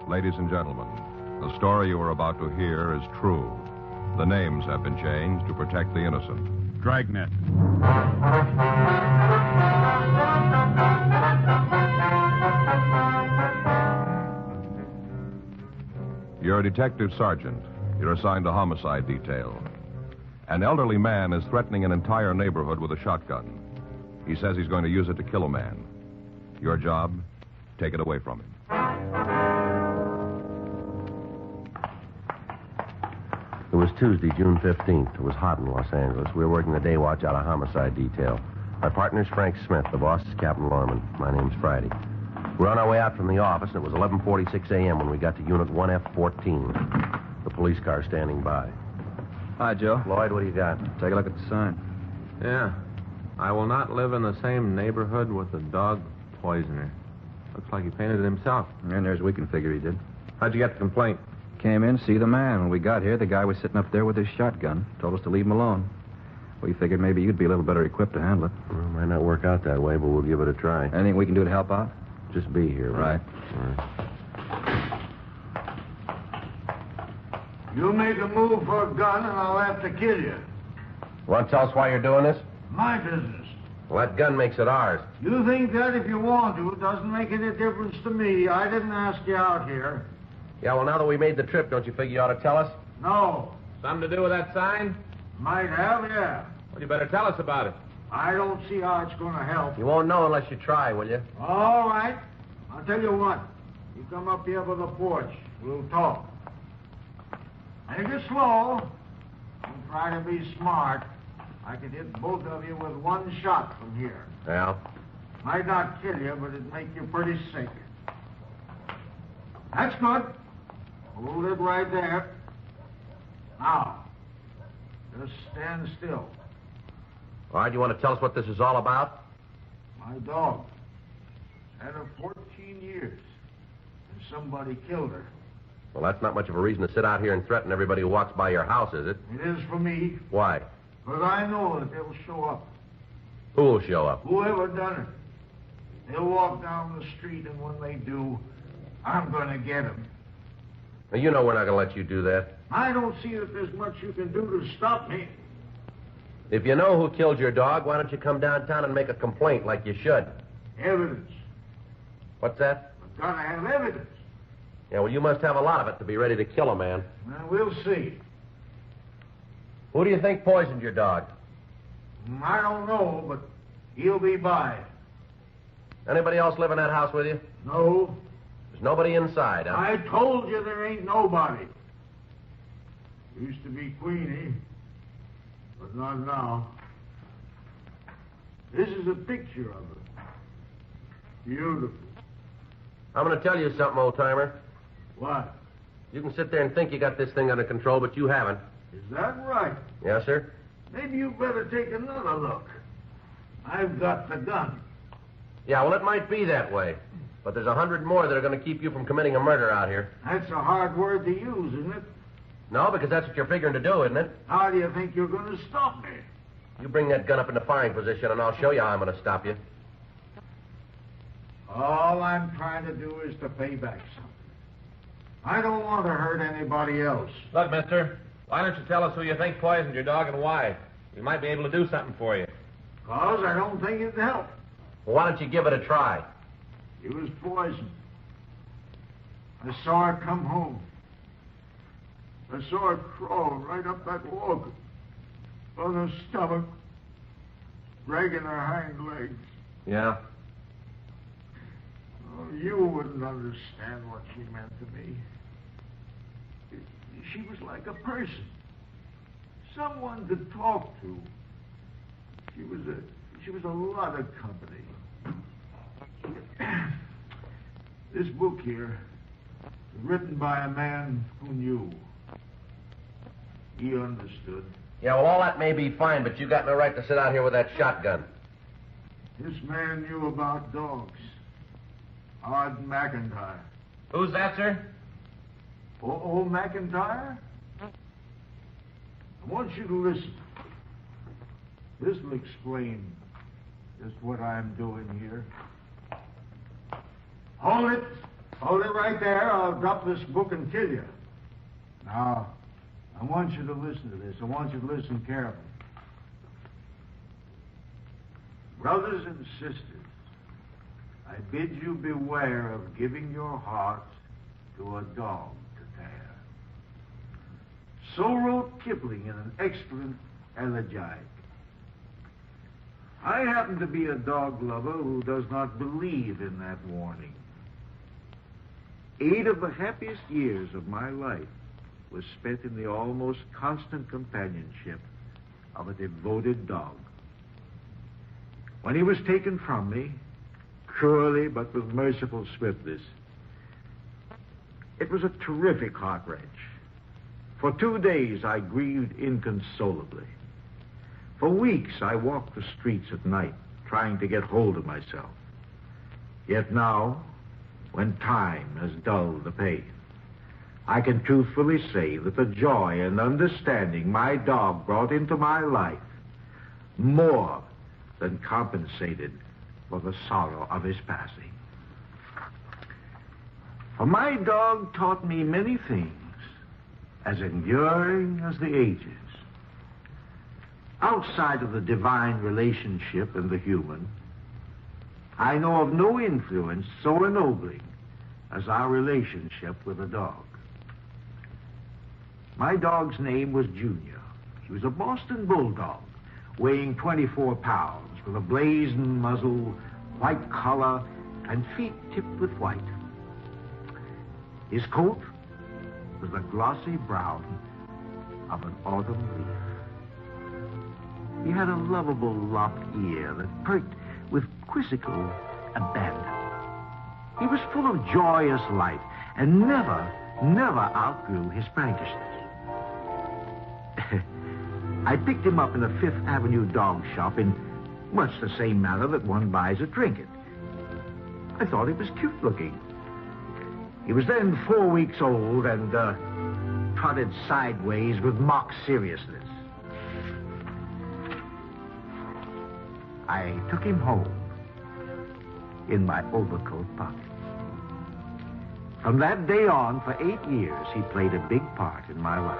Ladies and gentlemen, the story you are about to hear is true. The names have been changed to protect the innocent. Dragnet. You're a detective sergeant. You're assigned to homicide detail. An elderly man is threatening an entire neighborhood with a shotgun. He says he's going to use it to kill a man. Your job, take it away from him. It was Tuesday, June 15th. It was hot in Los Angeles. We were working the day watch out of homicide detail. My partner's Frank Smith. The boss is Captain Lorman. My name's Friday. We were on our way out from the office, and it was 11:46 a.m. when we got to Unit 1F14. The police car standing by. Hi, Joe. Lloyd, what do you got? Take a look at the sign. Yeah. I will not live in the same neighborhood with a dog poisoner. Looks like he painted it himself. And there's we can figure he did. How'd you get the complaint? Came in, see the man. When we got here, the guy was sitting up there with his shotgun. Told us to leave him alone. We figured maybe you'd be a little better equipped to handle it. Well, it might not work out that way, but we'll give it a try. Anything we can do to help out? Just be here, right? You make a move for a gun, and I'll have to kill you. Want to tell us why you're doing this? My business. Well, that gun makes it ours. You think that if you want to, it doesn't make any difference to me. I didn't ask you out here. Yeah, well, now that we made the trip, don't you figure you ought to tell us? No. Something to do with that sign? Might have, yeah. Well, you better tell us about it. I don't see how it's going to help. You won't know unless you try, will you? All right. I'll tell you what. You come up here to the porch. We'll talk. Take it slow. Don't try to be smart. I could hit both of you with one shot from here. Yeah? Might not kill you, but it'd make you pretty sick. That's good. Hold it right there. Now, just stand still. All right, you want to tell us what this is all about? My dog. Had her 14 years. And somebody killed her. Well, that's not much of a reason to sit out here and threaten everybody who walks by your house, is it? It is for me. Why? Because I know that they'll show up. Who will show up? Whoever done it. They'll walk down the street, and when they do, I'm going to get them. Now, you know we're not going to let you do that. I don't see that there's much you can do to stop me. If you know who killed your dog, why don't you come downtown and make a complaint like you should? Evidence. What's that? I've got to have evidence. Yeah, well, you must have a lot of it to be ready to kill a man. Well, we'll see. Who do you think poisoned your dog? I don't know, but he'll be by. Anybody else live in that house with you? No. There's nobody inside, huh? I told you there ain't nobody. Used to be Queenie, but not now. This is a picture of her. Beautiful. I'm going to tell you something, old-timer. What? You can sit there and think you got this thing under control, but you haven't. Is that right? Yes, sir? Maybe you better take another look. I've got the gun. Yeah, well, it might be that way. But there's 100 more that are going to keep you from committing a murder out here. That's a hard word to use, isn't it? No, because that's what you're figuring to do, isn't it? How do you think you're going to stop me? You bring that gun up into firing position, and I'll show you how I'm going to stop you. All I'm trying to do is to pay back something. I don't want to hurt anybody else. Look, mister, why don't you tell us who you think poisoned your dog and why? We might be able to do something for you. Because I don't think it'd help. Well, why don't you give it a try? He was poisoned. I saw her come home. I saw her crawl right up that walk on her stomach, dragging her hind legs. Yeah? Oh, you wouldn't understand what she meant to me. She was like a person, someone to talk to. She was a lot of company. This book here was written by a man who knew. He understood. Yeah, well, all that may be fine, but you got no right to sit out here with that shotgun. This man knew about dogs. Odd McIntyre. Who's that, sir? Old McIntyre? I want you to listen. This will explain just what I'm doing here. Hold it. Hold it right there. I'll drop this book and kill you. Now, I want you to listen to this. I want you to listen carefully. Brothers and sisters, I bid you beware of giving your hearts to a dog to tear. So wrote Kipling in an excellent elegiac. I happen to be a dog lover who does not believe in that warning. 8 of the happiest years of my life was spent in the almost constant companionship of a devoted dog. When he was taken from me, cruelly but with merciful swiftness, it was a terrific heart wrench. For 2 days I grieved inconsolably. For weeks I walked the streets at night, trying to get hold of myself. Yet now, when time has dulled the pain, I can truthfully say that the joy and understanding my dog brought into my life more than compensated for the sorrow of his passing. For my dog taught me many things as enduring as the ages. Outside of the divine relationship and the human, I know of no influence so ennobling as our relationship with a dog. My dog's name was Junior. He was a Boston Bulldog, weighing 24 pounds, with a blazing muzzle, white collar, and feet tipped with white. His coat was the glossy brown of an autumn leaf. He had a lovable lopped ear that perked with quizzical abandon. He was full of joyous life and never outgrew his prankishness. I picked him up in a Fifth Avenue dog shop in much the same manner that one buys a trinket. I thought he was cute looking. He was then 4 weeks old and trotted sideways with mock seriousness. I took him home in my overcoat pocket. From that day on, for 8 years, he played a big part in my life.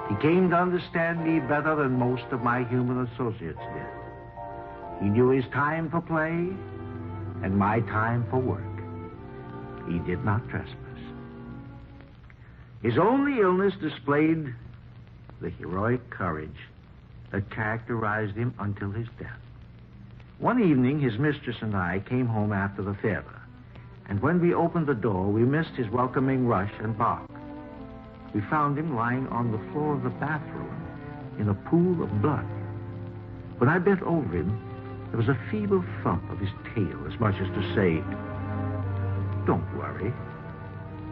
He came to understand me better than most of my human associates did. He knew his time for play and my time for work. He did not trespass. His only illness displayed the heroic courage that characterized him until his death. One evening, his mistress and I came home after the theater, and when we opened the door, we missed his welcoming rush and bark. We found him lying on the floor of the bathroom in a pool of blood. When I bent over him, there was a feeble thump of his tail, as much as to say, "Don't worry."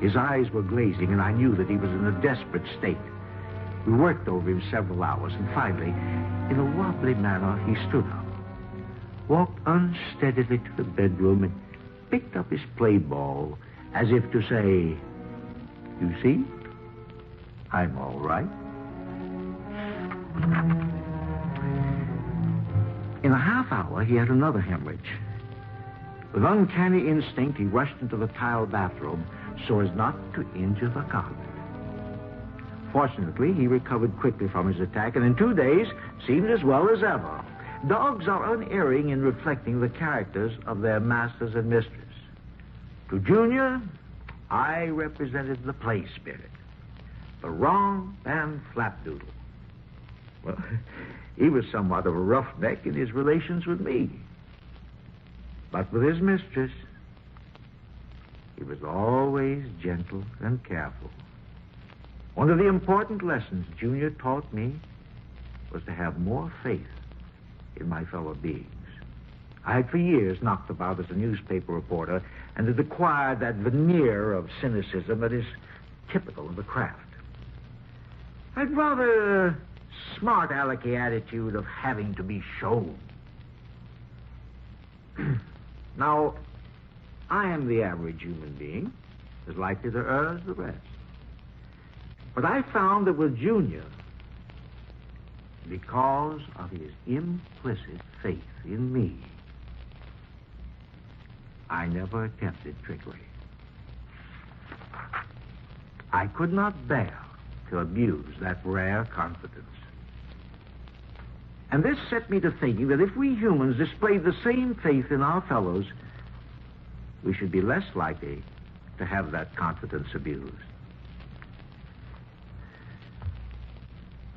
His eyes were glazing, and I knew that he was in a desperate state. We worked over him several hours, and finally, in a wobbly manner, he stood up, walked unsteadily to the bedroom, and picked up his play ball as if to say, "You see, I'm all right." In a half hour, he had another hemorrhage. With uncanny instinct, he rushed into the tile bathroom so as not to injure the carpet. Fortunately, he recovered quickly from his attack, and in 2 days seemed as well as ever. Dogs are unerring in reflecting the characters of their masters and mistress. To Junior, I represented the play spirit, the romp and flapdoodle. Well, he was somewhat of a roughneck in his relations with me. But with his mistress, he was always gentle and careful. One of the important lessons Junior taught me was to have more faith in my fellow beings. I had for years knocked about as a newspaper reporter and had acquired that veneer of cynicism that is typical of the craft. I'd rather a smart alecky attitude of having to be shown. Now, I am the average human being, as likely to err as the rest. But I found that with Junior, because of his implicit faith in me, I never attempted trickery. I could not bear to abuse that rare confidence. And this set me to thinking that if we humans displayed the same faith in our fellows, we should be less likely to have that confidence abused.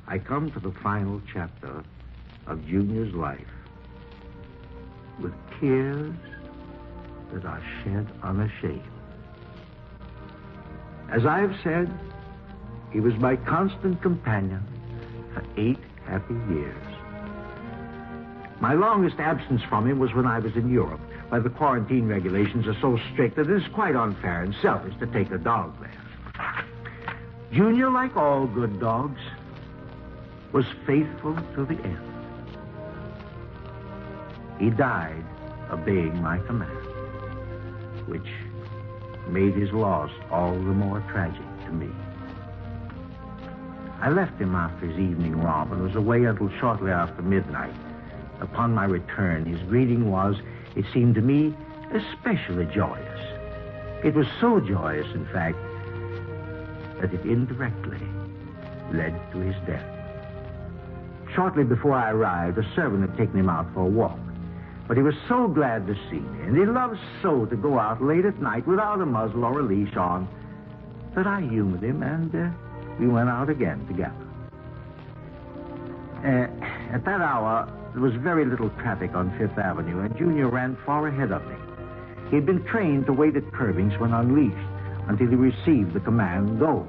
I come to the final chapter of Junior's life with tears that are shed unashamed. As I have said, he was my constant companion for 8 happy years. My longest absence from him was when I was in Europe, where the quarantine regulations are so strict that it is quite unfair and selfish to take a dog there. Junior, like all good dogs, was faithful to the end. He died obeying my command, which made his loss all the more tragic to me. I left him after his evening romp and was away until shortly after midnight. Upon my return, his greeting was, it seemed to me, especially joyous. It was so joyous, in fact, that it indirectly led to his death. Shortly before I arrived, a servant had taken him out for a walk. But he was so glad to see me, and he loved so to go out late at night without a muzzle or a leash on, that I humored him, and we went out again together. At that hour, there was very little traffic on Fifth Avenue, and Junior ran far ahead of me. He had been trained to wait at curbings when unleashed until he received the command, go.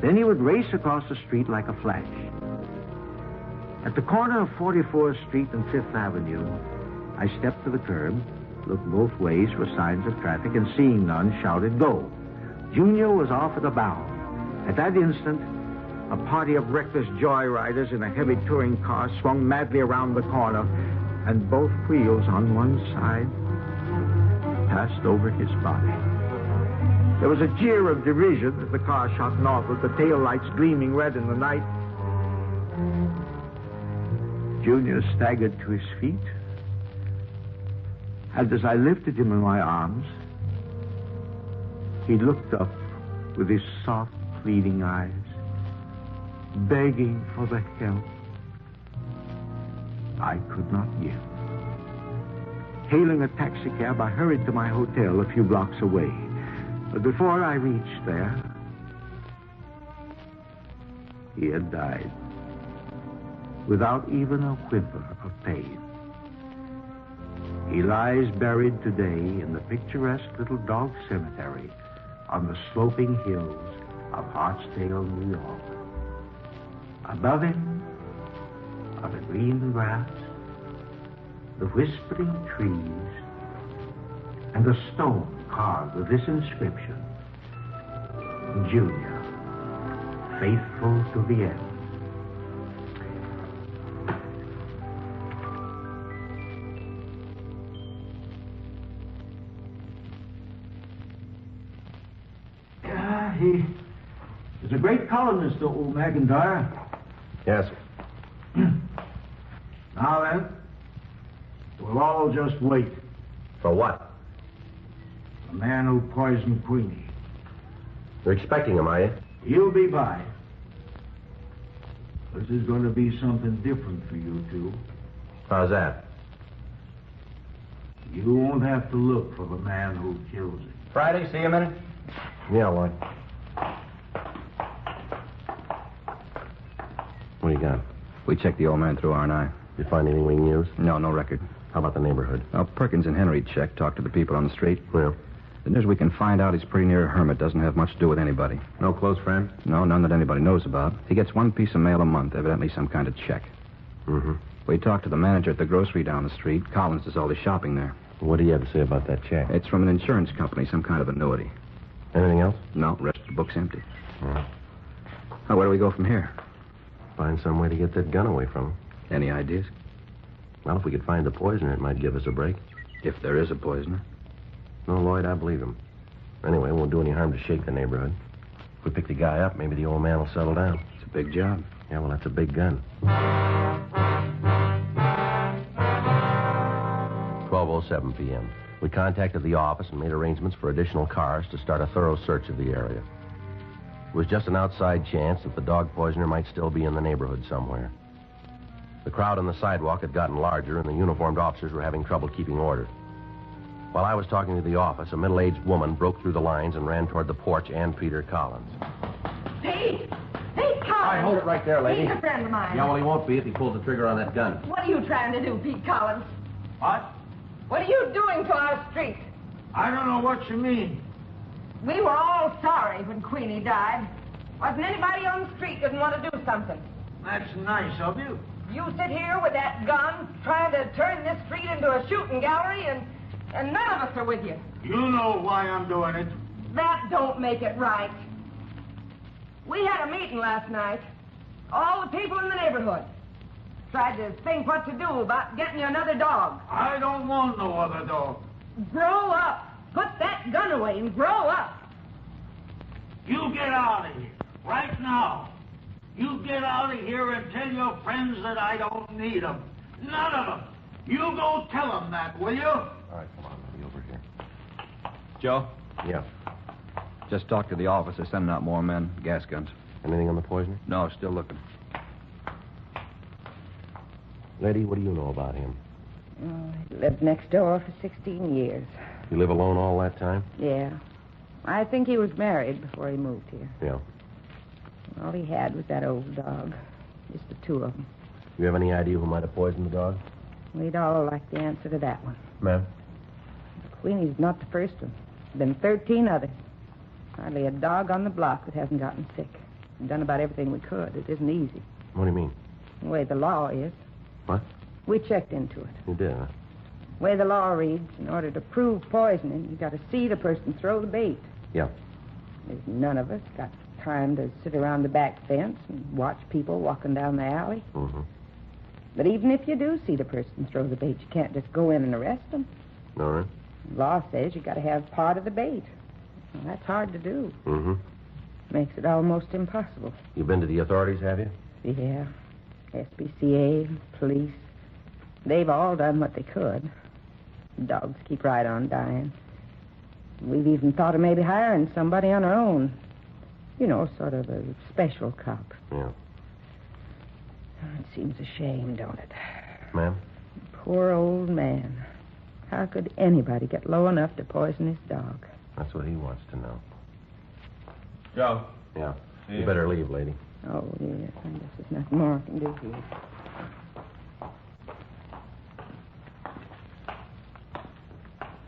Then he would race across the street like a flash. At the corner of 44th Street and Fifth Avenue, I stepped to the curb, looked both ways for signs of traffic, and seeing none, shouted, go. Junior was off at a bound. At that instant, a party of reckless joyriders in a heavy touring car swung madly around the corner, and both wheels on one side passed over his body. There was a jeer of derision as the car shot northward, the taillights gleaming red in the night. Junior staggered to his feet, and as I lifted him in my arms, he looked up with his soft, pleading eyes, begging for the help I could not give. Hailing a taxicab, I hurried to my hotel a few blocks away. But before I reached there, he had died without even a whimper of pain. He lies buried today in the picturesque little dog cemetery on the sloping hills of Hartsdale, New York. Above him are the green grass, the whispering trees, and a stone carved with this inscription, Junior, faithful to the end. He is a great columnist, old McIntyre. Yes, sir. Now then, we'll all just wait. For what? The man who poisoned Queenie. You're expecting him, are you? He'll be by. This is going to be something different for you two. How's that? You won't have to look for the man who kills him. Friday, see you a minute? Yeah, what? What do you got? We checked the old man through R&I. You find anything we can use? No record. How about the neighborhood? Well, Perkins and Henry checked, talked to the people on the street. Well, The news we can find out he's pretty near a hermit. Doesn't have much to do with anybody. No close friend? No, none that anybody knows about. He gets one piece of mail a month, evidently some kind of check. mm-hmm. We talked to the manager at the grocery down the street. Collins does all his shopping there. What do you have to say about that check? It's from an insurance company, some kind of annuity. Anything else? No, rest of the book's empty. Oh. Now, where do we go from here? Find some way to get that gun away from him. Any ideas? Well, if we could find the poisoner, it might give us a break. If there is a poisoner. No, Lloyd, I believe him. Anyway, it won't do any harm to shake the neighborhood. If we pick the guy up, maybe the old man will settle down. It's a big job. Yeah, well, that's a big gun. 12:07 p.m. We contacted the office and made arrangements for additional cars to start a thorough search of the area. It was just an outside chance that the dog poisoner might still be in the neighborhood somewhere. The crowd on the sidewalk had gotten larger, and the uniformed officers were having trouble keeping order. While I was talking to the office, a middle-aged woman broke through the lines and ran toward the porch and Peter Collins. Pete! Pete Collins! All right, hold it right there, lady. He's a friend of mine. Yeah, well, he won't be if he pulls the trigger on that gun. What are you trying to do, Pete Collins? What? What are you doing to our street? I don't know what you mean. We were all sorry when Queenie died. Wasn't anybody on the street didn't want to do something. That's nice of you. You sit here with that gun trying to turn this street into a shooting gallery, and none of us are with you. You know why I'm doing it. That don't make it right. We had a meeting last night. All the people in the neighborhood. Tried to think what to do about getting you another dog. I don't want no other dog. Grow up. Put that gun away and grow up. You get out of here. Right now. You get out of here and tell your friends that I don't need them. None of them. You go tell them that, will you? All right, come on, let me over here. Joe? Yeah. Just talked to the office. They're sending out more men, gas guns. Anything on the poisoner? No, still looking. Lady, what do you know about him? Oh, he lived next door for 16 years. You live alone all that time? Yeah. I think he was married before he moved here. Yeah. All he had was that old dog. Just the two of them. You have any idea who might have poisoned the dog? We'd all like the answer to that one. Ma'am? Queenie's not the first one. There's been 13 others. Hardly a dog on the block that hasn't gotten sick. We've done about everything we could. It isn't easy. What do you mean? The way the law is. What? We checked into it. You did, huh? The way the law reads, in order to prove poisoning, you got to see the person throw the bait. Yeah. There's none of us got time to sit around the back fence and watch people walking down the alley. Mm-hmm. But even if you do see the person throw the bait, you can't just go in and arrest them. All right. The law says you got to have part of the bait. Well, that's hard to do. Mm-hmm. Makes it almost impossible. You been to the authorities, have you? Yeah. SPCA, police. They've all done what they could. Dogs keep right on dying. We've even thought of maybe hiring somebody on our own. You know, sort of a special cop. Yeah. Oh, it seems a shame, don't it? Ma'am? Poor old man. How could anybody get low enough to poison his dog? That's what he wants to know. Joe. Yeah. See You ya. better leave, lady. Oh, yes. I guess there's nothing more I can do here.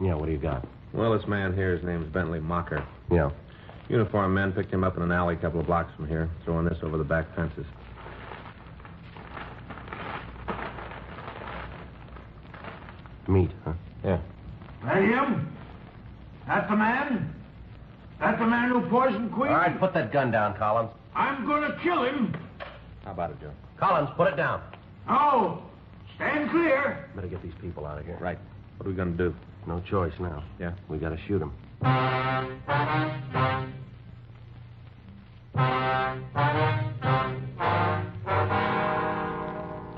Yeah, what do you got? Well, this man here, his name's Bentley Mocker. Yeah. Uniformed men picked him up in an alley a couple of blocks from here, throwing this over the back fences. Meat, huh? Yeah. That him? That the man? That the man who poisoned Queen? All right, put that gun down, Collins. I'm gonna kill him. How about it, Joe? Collins, put it down. No. Stand clear. Better get these people out of here. Right. What are we going to do? No choice now. Yeah. We got to shoot them.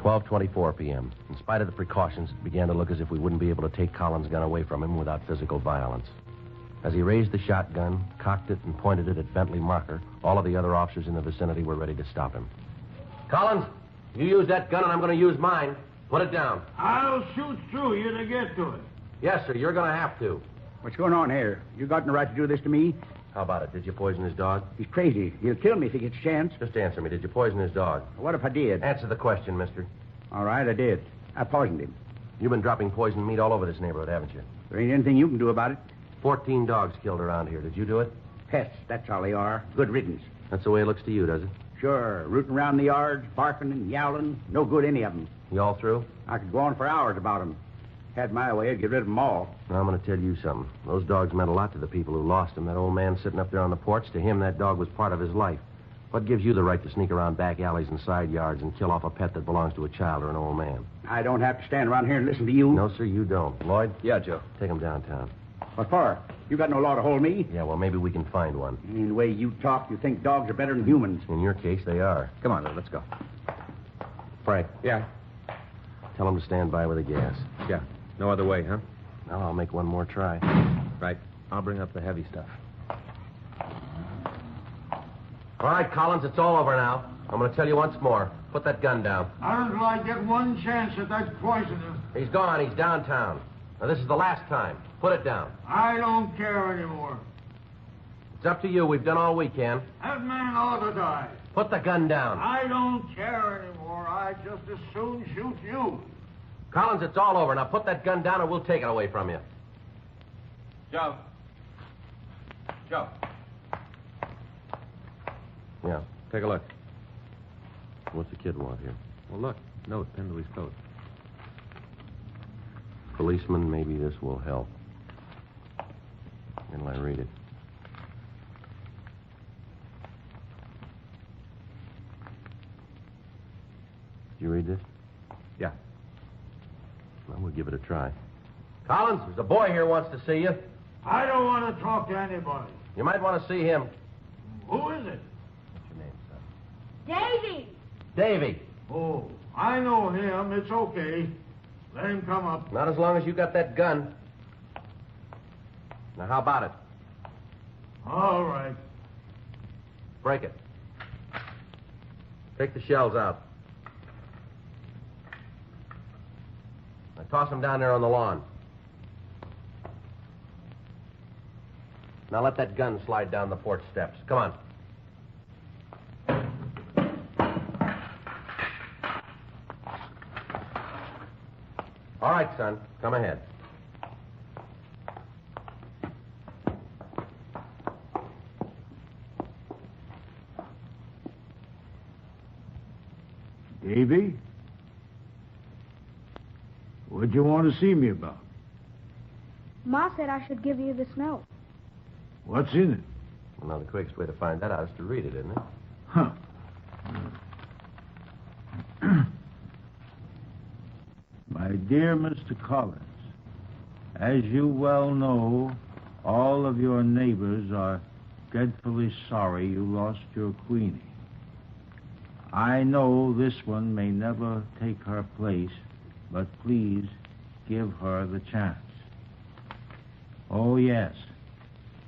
12:24 p.m. In spite of the precautions, it began to look as if we wouldn't be able to take Collins' gun away from him without physical violence. As he raised the shotgun, cocked it, and pointed it at Bentley Mocker, all of the other officers in the vicinity were ready to stop him. Collins, you use that gun and I'm going to use mine. Put it down. I'll shoot through you to get to it. Yes, sir, you're going to have to. What's going on here? You got no right to do this to me? How about it? Did you poison his dog? He's crazy. He'll kill me if he gets a chance. Just answer me. Did you poison his dog? What if I did? Answer the question, mister. All right, I did. I poisoned him. You've been dropping poisoned meat all over this neighborhood, haven't you? There ain't anything you can do about it. 14 dogs killed around here. Did you do it? Pests, that's all they are. Good riddance. That's the way it looks to you, does it? Sure, rooting around the yards, barking and yowling. No good, any of them. You all through? I could go on for hours about them. Had my way, I'd get rid of them all. Now, I'm going to tell you something. Those dogs meant a lot to the people who lost them. That old man sitting up there on the porch, to him, that dog was part of his life. What gives you the right to sneak around back alleys and side yards and kill off a pet that belongs to a child or an old man? I don't have to stand around here and listen to you. No, sir, you don't. Lloyd? Yeah, Joe. Take him downtown. What for? You got no law to hold me? Yeah, well, maybe we can find one. In the way you talk, you think dogs are better than humans. In your case, they are. Come on, let's go. Frank, Yeah. tell him to stand by with the gas. Yeah. No other way, huh? Now I'll make one more try. Right. I'll bring up the heavy stuff. All right, Collins, it's all over now. I'm going to tell you once more. Put that gun down. Not until I get one chance at that poisoner. He's gone. He's downtown. Now, this is the last time. Put it down. I don't care anymore. It's up to you. We've done all we can. That man ought to die. Put the gun down. I don't care anymore. I'd just as soon shoot you. Collins, it's all over. Now put that gun down and we'll take it away from you. Joe. Joe. Yeah, take a look. What's the kid want here? Well, look. Note pinned to his coat. Policeman, maybe this will help. When will I read it? Did you read this? Yeah. Well, we'll give it a try. Collins, there's a boy here who wants to see you. I don't want to talk to anybody. You might want to see him. Who is it? What's your name, son? Davy! Davy. Oh, I know him. It's okay. Let him come up. Not as long as you got that gun. Now, how about it? All right. Break it. Take the shells out. Now, toss them down there on the lawn. Now, let that gun slide down the porch steps. Come on. All right, son. Come ahead. Davy? What'd you want to see me about? Ma said I should give you this note. What's in it? Well, now, the quickest way to find that out is to read it, isn't it? Huh. My dear Mr. Collins, as you well know, all of your neighbors are dreadfully sorry you lost your Queenie. I know this one may never take her place, but please give her the chance. Oh, yes,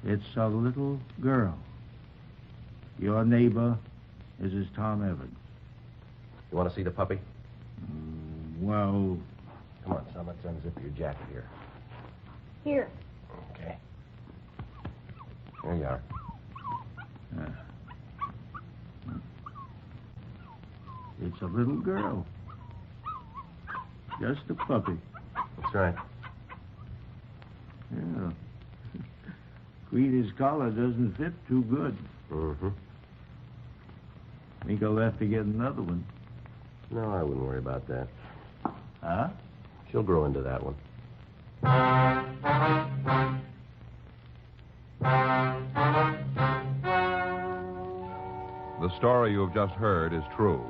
it's a little girl. Your neighbor, Mrs. Tom Evans. You want to see the puppy? Well, Come on, son. Let's unzip your jacket here. Here. Okay. There you are. It's a little girl. Just a puppy. That's right. Yeah. Queenie's collar doesn't fit too good. Mm-hmm. Think I'll have to get another one. No, I wouldn't worry about that. Huh? She'll grow into that one. The story you have just heard is true.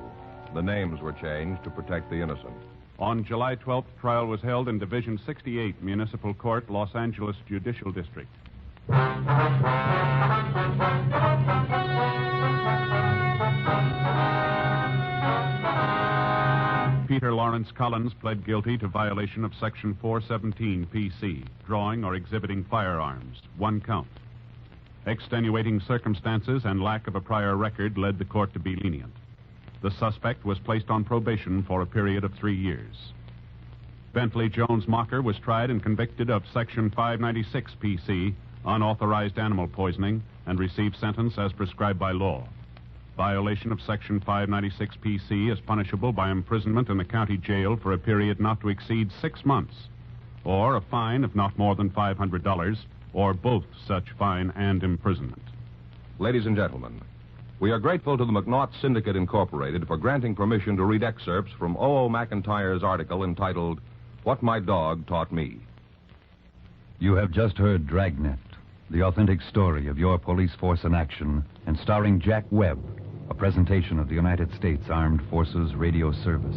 The names were changed to protect the innocent. On July 12th, trial was held in Division 68, Municipal Court, Los Angeles Judicial District. Peter Lawrence Collins pled guilty to violation of Section 417 PC, drawing or exhibiting firearms, 1 count. Extenuating circumstances and lack of a prior record led the court to be lenient. The suspect was placed on probation for a period of 3 years. Bentley Jones Mocker was tried and convicted of Section 596 PC, unauthorized animal poisoning, and received sentence as prescribed by law. Violation of Section 596 PC is punishable by imprisonment in the county jail for a period not to exceed 6 months, or a fine of not more than $500, or both such fine and imprisonment. Ladies and gentlemen, we are grateful to the McNaught Syndicate Incorporated for granting permission to read excerpts from O.O. McIntyre's article entitled, What My Dog Taught Me. You have just heard Dragnet, the authentic story of your police force in action, and starring Jack Webb, a presentation of the United States Armed Forces Radio Service.